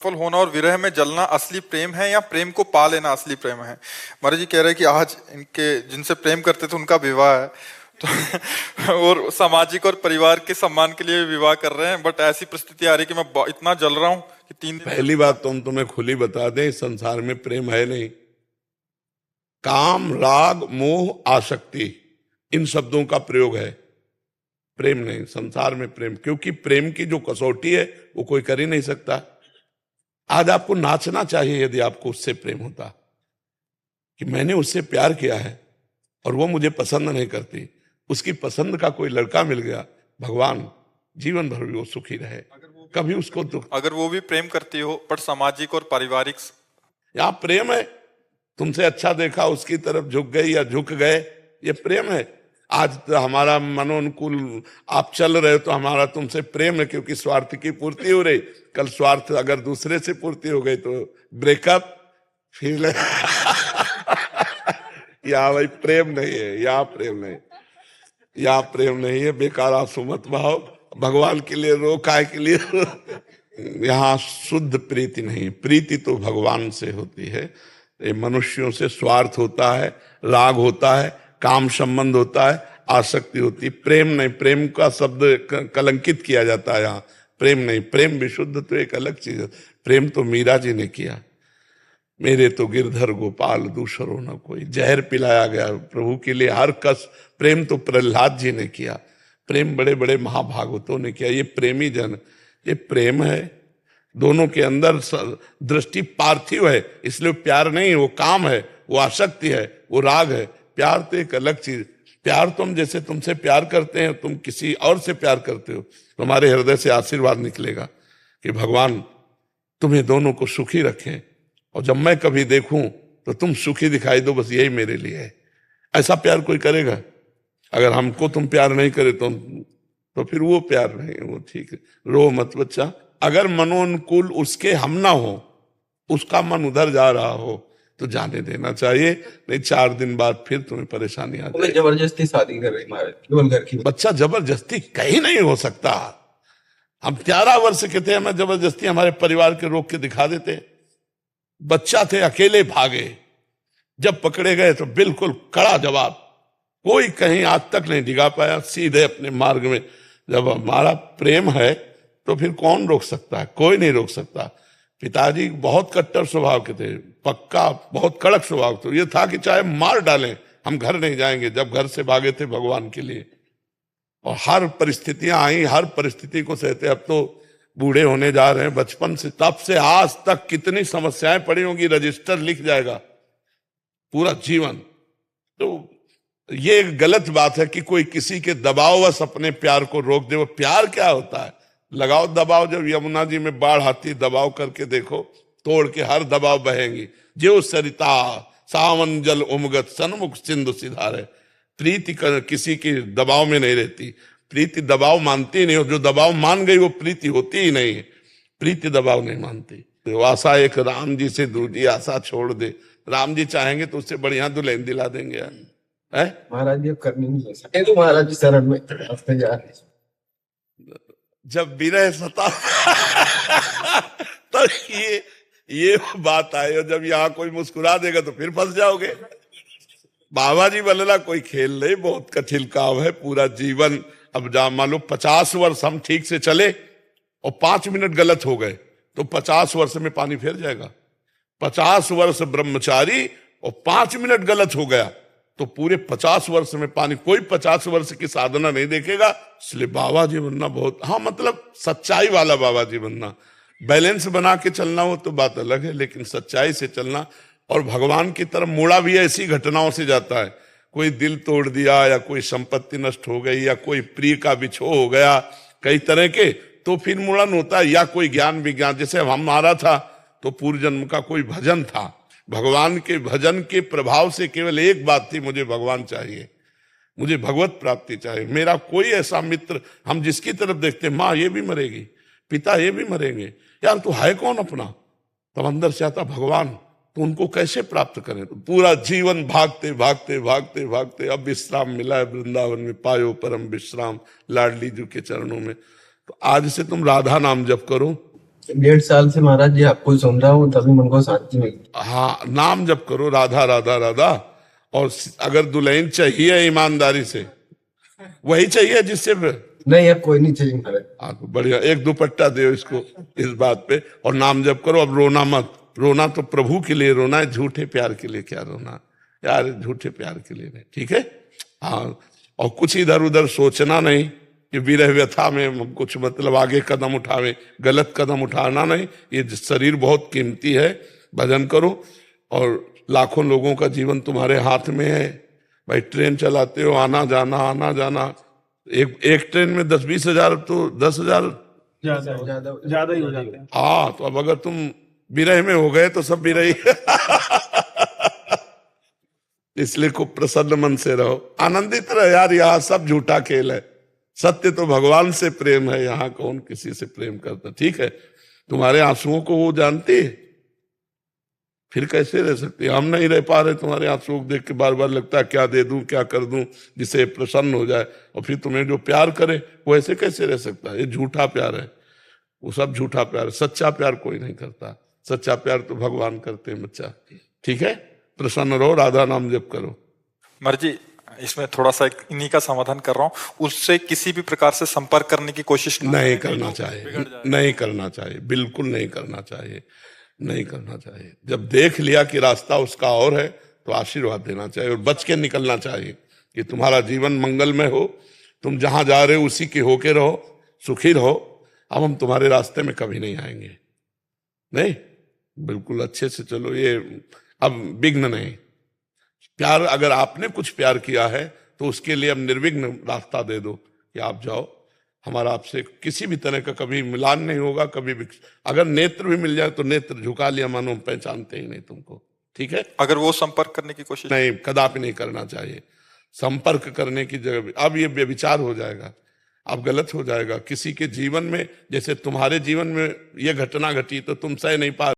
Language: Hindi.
सफल होना और विरह में जलना असली प्रेम है या प्रेम को पा लेना असली प्रेम है? महाराज जी कह रहे हैं कि आज इनके जिनसे प्रेम करते थे उनका विवाह है तो और सामाजिक और परिवार के सम्मान के लिए विवाह कर रहे हैं, बट ऐसी परिस्थिति आ रही है कि मैं इतना जल रहा हूँ कि 3 दिन। पहली बात तो हम तुम्हें खुली बता दें, इस संसार में प्रेम है नहीं। काम, राग, मोह, आसक्ति, इन शब्दों का प्रयोग है, प्रेम नहीं। संसार में प्रेम, क्योंकि प्रेम की जो कसौटी है वो कोई कर ही नहीं सकता। आज आपको नाचना चाहिए यदि आपको उससे प्रेम होता कि मैंने उससे प्यार किया है और वो मुझे पसंद नहीं करती, उसकी पसंद का कोई लड़का मिल गया, भगवान जीवन भर भी वो सुखी रहे, कभी उसको दुख। अगर वो भी प्रेम करती हो पर सामाजिक और पारिवारिक। यहाँ प्रेम है, तुमसे अच्छा देखा उसकी तरफ झुक गई या झुक गए, ये प्रेम है। आज तो हमारा मनोनुकूल आप चल रहे हो तो हमारा तुमसे प्रेम है, क्योंकि स्वार्थ की पूर्ति हो रही। कल स्वार्थ अगर दूसरे से पूर्ति हो गई तो ब्रेकअप, फिर यहाँ भाई प्रेम नहीं है, यहाँ प्रेम नहीं, यहाँ प्रेम नहीं है। बेकार आंसू मत बहाओ, भगवान के लिए रो, काय के लिए यहाँ शुद्ध प्रीति नहीं। प्रीति तो भगवान से होती है, ये मनुष्यों से स्वार्थ होता है, राग होता है, काम संबंध होता है, आसक्ति होती है, प्रेम नहीं। प्रेम का शब्द कलंकित किया जाता है यहाँ, प्रेम नहीं। प्रेम विशुद्ध तो एक अलग चीज है। प्रेम तो मीरा जी ने किया, मेरे तो गिरधर गोपाल दूसरो न कोई, जहर पिलाया गया प्रभु के लिए हर कस। प्रेम तो प्रहलाद जी ने किया, प्रेम बड़े बड़े महाभागवतों ने किया। ये प्रेमी जन, ये प्रेम है। दोनों के अंदर दृष्टि पार्थिव है, इसलिए प्यार नहीं, वो काम है, वो आसक्ति है, वो राग है। प्यार तो एक अलग चीज। प्यार तुम जैसे तुमसे प्यार करते हैं, तुम किसी और से प्यार करते हो, तुम्हारे हृदय से आशीर्वाद निकलेगा कि भगवान तुम्हें दोनों को सुखी रखें, और जब मैं कभी देखूं तो तुम सुखी दिखाई दो, बस यही मेरे लिए है। ऐसा प्यार कोई करेगा? अगर हमको तुम प्यार नहीं करे तो फिर वो प्यार नहीं, वो ठीक है। रो मत बच्चा, अगर मनोनुकूल उसके हम ना हो, उसका मन उधर जा रहा हो तो जाने देना चाहिए, नहीं 4 दिन बाद फिर तुम्हें परेशानी आ जाएगी। जबरदस्ती शादी कर रही महाराज, केवल घर की। बच्चा जबरदस्ती कहीं नहीं हो सकता। हम 11 वर्ष के थे, हमें जबरदस्ती हमारे परिवार के रोक के दिखा देते। बच्चा थे, अकेले भागे, जब पकड़े गए तो बिल्कुल कड़ा जवाब, कोई कहीं आज तक नहीं डिगा पाया, सीधे अपने मार्ग में। जब हमारा प्रेम है तो फिर कौन रोक सकता है? कोई नहीं रोक सकता। पिताजी बहुत कट्टर स्वभाव के थे, पक्का बहुत कड़क स्वभाव, तो ये था कि चाहे मार डालें हम घर नहीं जाएंगे। जब घर से भागे थे भगवान के लिए, और हर परिस्थितियां आई, हर परिस्थिति को सहते। अब तो बूढ़े होने जा रहे हैं, बचपन से तब से आज तक कितनी समस्याएं पड़ी होंगी, रजिस्टर लिख जाएगा पूरा जीवन। तो ये गलत बात है कि कोई किसी के दबाववश अपने प्यार को रोक दे। वो प्यार क्या होता है? लगाओ दबाव, जब यमुना जी में बाढ़ आती, दबाव करके देखो, तोड़ के हर दबाव बहेंगी। जो सरिता सावन जल उमगत सन्मुख सिंधु सिधारे। प्रीति किसी की दबाव में नहीं रहती, प्रीति दबाव मानती नहीं, हो जो दबाव मान गई वो प्रीति होती ही नहीं है। प्रीति दबाव नहीं मानती। तो आशा एक राम जी से दूसरी आशा छोड़ दे, राम जी चाहेंगे तो उससे बढ़िया दुल्हन दिला देंगे है? महाराज जी करनी नहीं सके तो महाराज जी शरण में हंसते जा रहे। जब विरह सता तो ये बात आए, और जब यहाँ कोई मुस्कुरा देगा तो फिर फंस जाओगे। बाबा जी बनना कोई खेल नहीं, बहुत कठिन काम है। पूरा जीवन, अब जा मान लो 50 वर्ष हम ठीक से चले और 5 मिनट गलत हो गए तो 50 वर्ष में पानी फेर जाएगा। 50 वर्ष ब्रह्मचारी और 5 मिनट गलत हो गया तो पूरे 50 वर्ष में पानी। कोई 50 वर्ष की साधना नहीं देखेगा। इसलिए बाबा जी बनना बहुत, हाँ मतलब सच्चाई वाला बाबा जी बनना। बैलेंस बना के चलना वो तो बात अलग है, लेकिन सच्चाई से चलना। और भगवान की तरफ मुड़ा भी ऐसी घटनाओं से जाता है, कोई दिल तोड़ दिया, या कोई संपत्ति नष्ट हो गई, या कोई प्रिय का बिछो हो गया, कई तरह के, तो फिर मुड़न होता है। या कोई ज्ञान विज्ञान, जैसे हमारा था तो पूर्व जन्म का कोई भजन था, भगवान के भजन के प्रभाव से केवल एक बात थी, मुझे भगवान चाहिए, मुझे भगवत प्राप्ति चाहिए। मेरा कोई ऐसा मित्र, हम जिसकी तरफ देखते माँ ये भी मरेगी, पिता ये भी मरेंगे, यार तू है कौन अपना? तब अंदर से आता भगवान, तो उनको कैसे प्राप्त करें? तो पूरा जीवन भागते भागते भागते भागते अब विश्राम मिला है वृंदावन में, पायो परम विश्राम लाडली जी के चरणों में। तो आज से तुम राधा नाम जप करो, 1.5 साल से महाराज जी आपको सुन रहा हूँ, तभी मन को शांति मिली। हाँ, नाम जप करो, राधा राधा राधा। और अगर दुल्हन चाहिए ईमानदारी से, वही चाहिए जिससे नहीं, अब कोई नहीं चाहिए महाराज। हाँ, तो बढ़िया, एक दुपट्टा दो इसको इस बात पे, और नाम जप करो। अब रोना मत, रोना तो प्रभु के लिए रोना है, झूठे प्यार के लिए क्या रोना यार, झूठे प्यार के लिए नहीं, ठीक है। हाँ, और कुछ इधर उधर सोचना नहीं कि विरह व्यथा में कुछ मतलब आगे कदम उठावे, गलत कदम उठाना नहीं। ये शरीर बहुत कीमती है, भजन करो। और लाखों लोगों का जीवन तुम्हारे हाथ में है भाई। ट्रेन चलाते हो, आना जाना आना जाना, एक ट्रेन में 10-20 हजार, तो 10,000 ज्यादा ही हो जाते हैं। हाँ, तो अब अगर तुम विरह में हो गए तो सब विरही इसलिए खूब प्रसन्न मन से रहो, आनंदित रहो यार। यहाँ सब झूठा खेल है, सत्य तो भगवान से प्रेम है। यहाँ कौन किसी से प्रेम करता, ठीक है। तुम्हारे आंसुओं को वो जानती है, फिर कैसे रह सकती है? हम नहीं रह पा रहे तुम्हारे आंसुओं को देख के, बार बार लगता है क्या दे दूं, क्या कर दूं जिससे प्रसन्न हो जाए। और फिर तुम्हें जो प्यार करे वो ऐसे कैसे रह सकता है? ये झूठा प्यार है, वो सब झूठा प्यार है। सच्चा प्यार कोई नहीं करता, सच्चा प्यार तो भगवान करते हैं बच्चा, ठीक है। प्रसन्न रहो, राधा नाम जप करो। महाराज जी, इसमें थोड़ा सा इन्हीं का समाधान कर रहा हूँ, उससे किसी भी प्रकार से संपर्क करने की कोशिश नहीं करना चाहिए, नहीं करना चाहिए, बिल्कुल नहीं करना चाहिए, नहीं करना चाहिए। जब देख लिया कि रास्ता उसका और है तो आशीर्वाद देना चाहिए और बच के निकलना चाहिए कि तुम्हारा जीवन मंगलमय हो, तुम जहां जा रहे हो उसी के होके रहो, सुखी रहो। अब हम तुम्हारे रास्ते में कभी नहीं आएंगे, नहीं, बिल्कुल अच्छे से चलो। ये अब विघ्न नहीं। प्यार, अगर आपने कुछ प्यार किया है तो उसके लिए अब निर्विघ्न रास्ता दे दो कि आप जाओ, हमारा आपसे किसी भी तरह का कभी मिलान नहीं होगा, कभी भी। अगर नेत्र भी मिल जाए तो नेत्र झुका लिया, मानो पहचानते ही नहीं तुमको, ठीक है। अगर वो संपर्क करने की कोशिश नहीं, कदापि नहीं करना चाहिए। संपर्क करने की जगह अब ये व्यभिचार हो जाएगा, अब गलत हो जाएगा। किसी के जीवन में, जैसे तुम्हारे जीवन में ये घटना घटी तो तुम सह नहीं पा